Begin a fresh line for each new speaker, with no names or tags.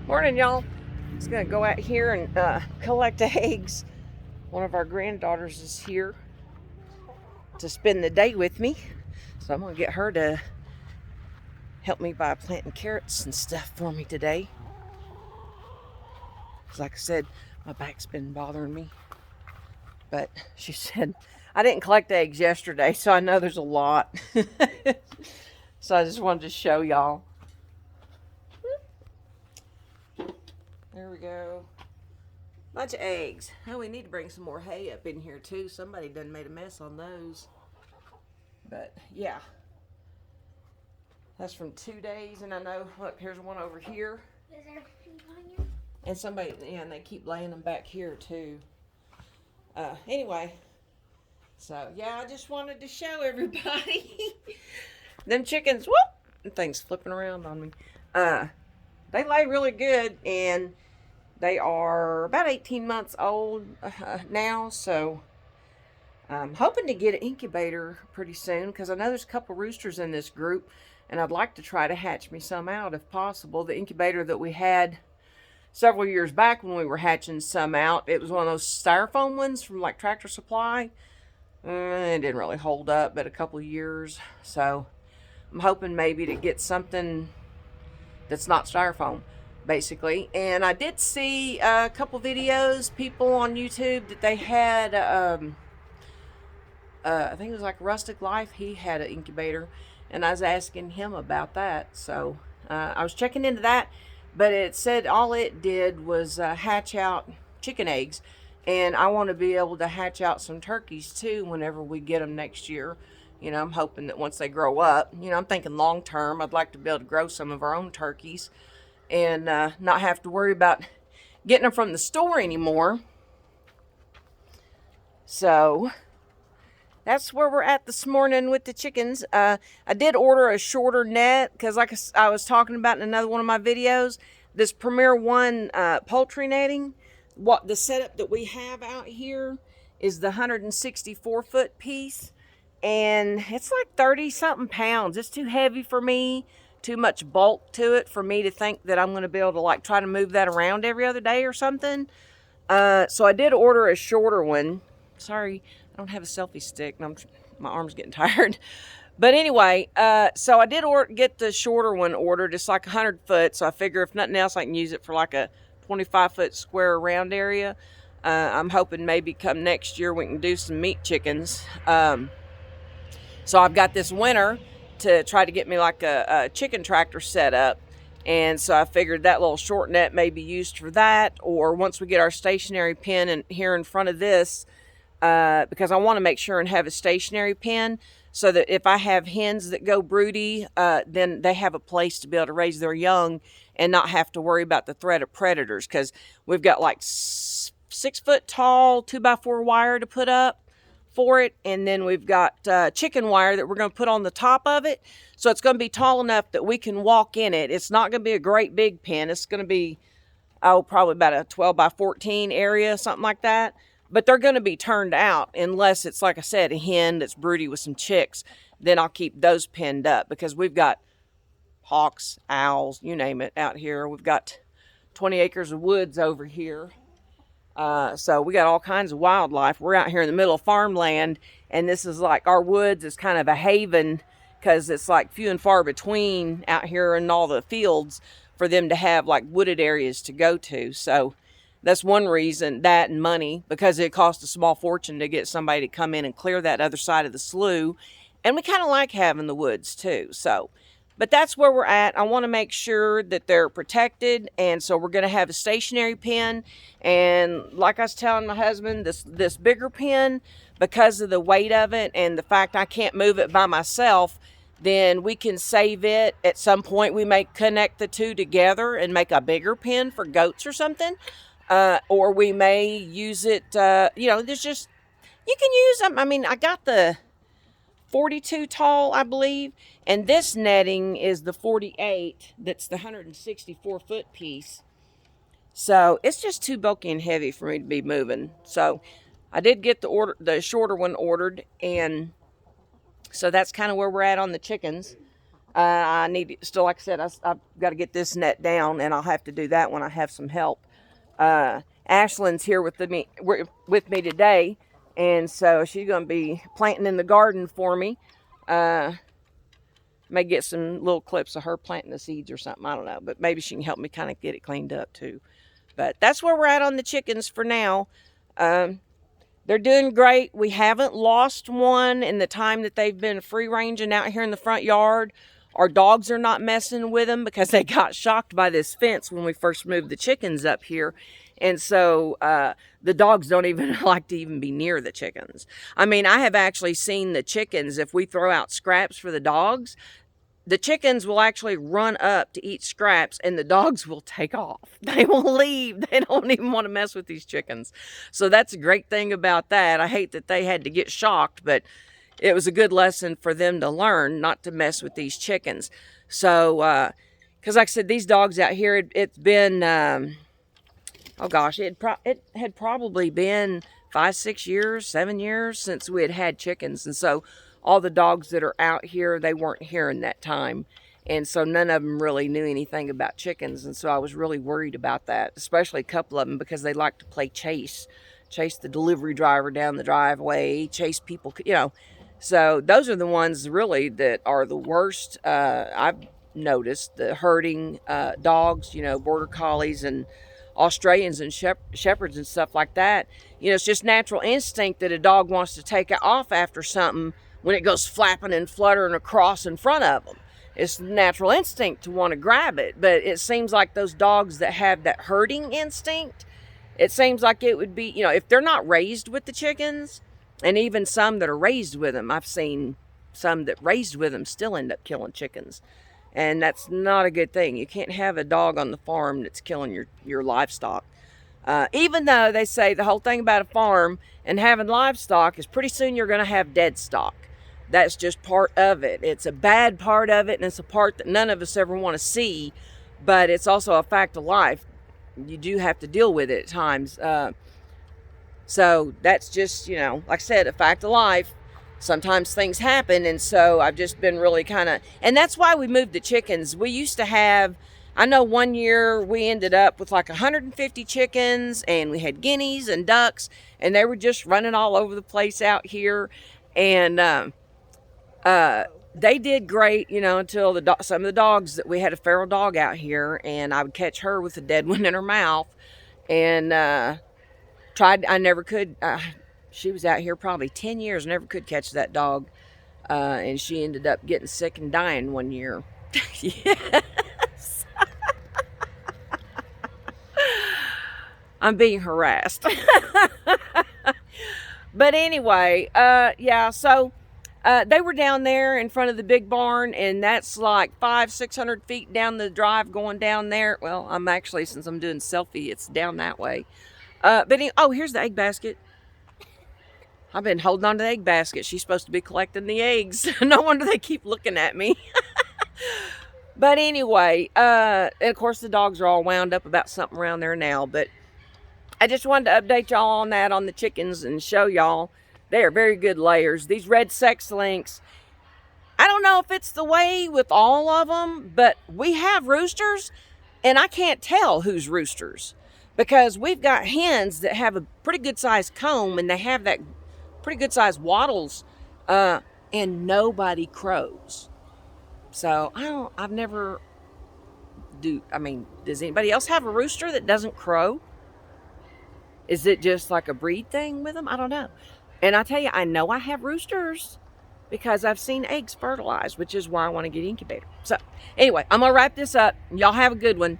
Morning, y'all. Just gonna go out here and collect eggs. One of our granddaughters is here to spend the day with me, so I'm gonna get her to help me by planting carrots and stuff for me today. Cause like I said, my back's been bothering me. But she said I didn't collect eggs yesterday, so I know there's a lot. So I just wanted to show y'all. There we go. Bunch of eggs. Oh, we need to bring some more hay up in here too. Somebody done made a mess on those. But yeah. That's from 2 days, and I know, look, here's one over here.
Is there people in here?
And somebody, yeah, and they keep laying them back here too. Anyway. So, yeah, I just wanted to show everybody. Them chickens, whoop! Things flipping around on me. They lay really good, and they are about 18 months old now, so I'm hoping to get an incubator pretty soon because I know there's a couple roosters in this group, and I'd like to try to hatch me some out if possible. The incubator that we had several years back when we were hatching some out, it was one of those styrofoam ones from like Tractor Supply. It didn't really hold up but a couple of years, so I'm hoping maybe to get something that's not styrofoam, basically. And I did see a couple videos, people on YouTube, that they had, I think it was like Rustic Life, he had an incubator, and I was asking him about that. So I was checking into that, but it said all it did was hatch out chicken eggs. And I want to be able to hatch out some turkeys too whenever we get them next year. You know, I'm hoping that once they grow up, you know, I'm thinking long term, I'd like to be able to grow some of our own turkeys and not have to worry about getting them from the store anymore. So that's where we're at this morning with the chickens. I did order a shorter net because, like I was talking about in another one of my videos, this Premier One poultry netting, what the setup that we have out here is the 164 foot piece. And it's like 30 something pounds. It's too heavy for me, too much bulk to it for me to think that I'm going to be able to like try to move that around every other day or something. So I did order a shorter one. Sorry, I don't have a selfie stick. My arm's getting tired. But anyway, so I did get the shorter one ordered. It's like 100 foot. So I figure if nothing else, I can use it for like a 25 foot square round area. I'm hoping maybe come next year we can do some meat chickens. So I've got this winter to try to get me like a chicken tractor set up. And so I figured that little short net may be used for that. Or once we get our stationary pen in here in front of this, because I want to make sure and have a stationary pen so that if I have hens that go broody, then they have a place to be able to raise their young and not have to worry about the threat of predators. Because we've got like 6 foot tall 2x4 wire to put up for it, and then we've got chicken wire that we're going to put on the top of it, so it's going to be tall enough that we can walk in it. It's not going to be a great big pen. It's going to be probably about a 12 by 14 area, something like that, but they're going to be turned out unless it's, like I said, a hen that's broody with some chicks. Then I'll keep those pinned up because we've got hawks, owls, you name it out here. We've got 20 acres of woods over here. So we got all kinds of wildlife. We're out here in the middle of farmland, and this is like our woods is kind of a haven because it's like few and far between out here in all the fields for them to have like wooded areas to go to. So that's one reason, that and money, because it costs a small fortune to get somebody to come in and clear that other side of the slough. And we kind of like having the woods too. So, but that's where we're at. I want to make sure that they're protected, and so we're going to have a stationary pen. And like I was telling my husband, this bigger pen, because of the weight of it and the fact I can't move it by myself, then we can save it. At some point, we may connect the two together and make a bigger pen for goats or something. Or we may use it, there's just, you can use them. I mean, I got the 42 tall, I believe, and this netting is the 48. That's the 164 foot piece. So it's just too bulky and heavy for me to be moving. So I did get the shorter one ordered, and so that's kind of where we're at on the chickens. I need still, like I said, I've got to get this net down, and I'll have to do that when I have some help. Ashlyn's here with me today, and so she's going to be planting in the garden for me. May get some little clips of her planting the seeds or something. I don't know, but maybe she can help me kind of get it cleaned up too. But that's where we're at on the chickens for now. They're doing great. We haven't lost one in the time that they've been free ranging out here in the front yard. Our dogs are not messing with them because they got shocked by this fence when we first moved the chickens up here. And so the dogs don't even like to even be near the chickens. I mean, I have actually seen the chickens, if we throw out scraps for the dogs, the chickens will actually run up to eat scraps and the dogs will take off. They will leave. They don't even want to mess with these chickens. So that's a great thing about that. I hate that they had to get shocked, but it was a good lesson for them to learn not to mess with these chickens. So, because like I said, these dogs out here, it's been, oh gosh, it had probably been 5, 6 years, 7 years since we had chickens. And so all the dogs that are out here, they weren't here in that time. And so none of them really knew anything about chickens. And so I was really worried about that, especially a couple of them, because they like to play chase the delivery driver down the driveway, chase people, you know. So those are the ones really that are the worst. I've noticed the herding dogs, you know, border collies and Australians and shepherds and stuff like that. You know, it's just natural instinct that a dog wants to take off after something when it goes flapping and fluttering across in front of them. It's natural instinct to want to grab it. But it seems like those dogs that have that herding instinct, it seems like it would be, you know, if they're not raised with the chickens, and even some that are raised with them, I've seen some that raised with them still end up killing chickens. And that's not a good thing. You can't have a dog on the farm that's killing your livestock. Even though they say the whole thing about a farm and having livestock is pretty soon you're going to have dead stock. That's just part of it. It's a bad part of it, and it's a part that none of us ever want to see, but it's also a fact of life. You do have to deal with it at times. So that's just, you know, like I said, a fact of life. Sometimes things happen, and so I've just been really kind of, and that's why we moved the chickens. We used to have, I know one year we ended up with like 150 chickens, and we had guineas and ducks, and they were just running all over the place out here. And they did great, you know, until some of the dogs, that we had a feral dog out here, and I would catch her with a dead one in her mouth, and I never could. She was out here probably 10 years, never could catch that dog, and she ended up getting sick and dying one year. Yes. I'm being harassed. But anyway, yeah, so they were down there in front of the big barn, and that's like 500-600 feet down the drive going down there. Well, I'm actually, since I'm doing selfie, it's down that way. Oh, here's the egg basket. I've been holding on to the egg basket. She's supposed to be collecting the eggs. No wonder they keep looking at me. But anyway, and of course the dogs are all wound up about something around there now. But I just wanted to update y'all on that, on the chickens, and show y'all they are very good layers. These red sex links, I don't know if it's the way with all of them, but we have roosters, and I can't tell who's roosters, because we've got hens that have a pretty good sized comb, and they have that pretty good sized wattles, and nobody crows. So I've never does anybody else have a rooster that doesn't crow? Is it just like a breed thing with them? I don't know. And I tell you, I know I have roosters because I've seen eggs fertilized, which is why I want to get incubator. So anyway, I'm going to wrap this up. Y'all have a good one.